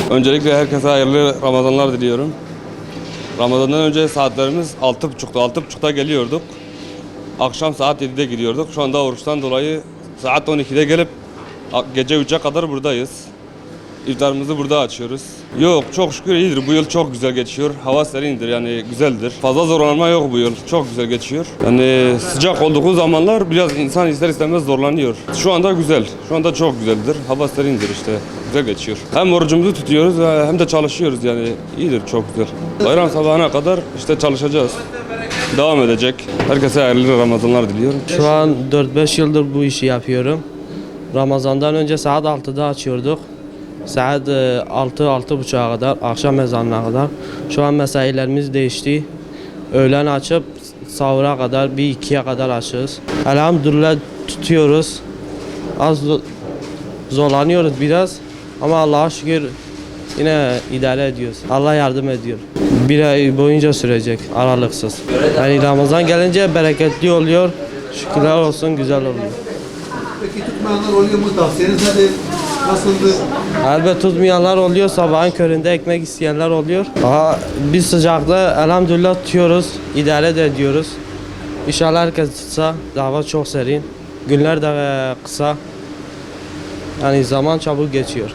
Öncelikle herkese hayırlı Ramazanlar diliyorum. Ramazan'dan önce saatlerimiz 6.30'da. 6.30'da geliyorduk. Akşam saat 7'de gidiyorduk. Şu anda oruçtan dolayı saat 12'de gelip gece 3'e kadar buradayız. İftarımızı burada açıyoruz. Yok, çok şükür iyidir. Bu yıl çok güzel geçiyor. Hava serindir, yani güzeldir. Fazla zorlanma yok bu yıl. Çok güzel geçiyor. Yani sıcak olduğu zamanlar biraz insan ister istemez zorlanıyor. Şu anda güzel. Şu anda çok güzeldir. Hava serindir işte. Güzel geçiyor. Hem orucumuzu tutuyoruz hem de çalışıyoruz, yani iyidir, çok güzel. Bayram sabahına kadar işte çalışacağız. Devam edecek. Herkese hayırlı Ramazanlar diliyorum. Şu an 4-5 yıldır bu işi yapıyorum. Ramazan'dan önce saat 6'da açıyorduk. Saat 6-6.30'a kadar, akşam ezanına kadar. Şu an mesailerimiz değişti. Öğlen açıp sahura kadar, 1-2'ye kadar açığız. Elhamdülillah tutuyoruz. Az zorlanıyoruz biraz ama Allah'a şükür yine idare ediyoruz. Allah yardım ediyor. Bir ay boyunca sürecek aralıksız. Yani Ramazan gelince bereketli oluyor. Şükürler olsun, güzel oluyor. Peki tutmayanlar oluyor mu? Tavsiyeniz nedir? Nasıldı? Elbette tutmayanlar oluyor. Sabahın köründe ekmek isteyenler oluyor. Daha biz sıcakta elhamdülillah tutuyoruz. İdare de ediyoruz. İnşallah herkes tutsa. Hava çok serin. Günler de kısa. Yani zaman çabuk geçiyor.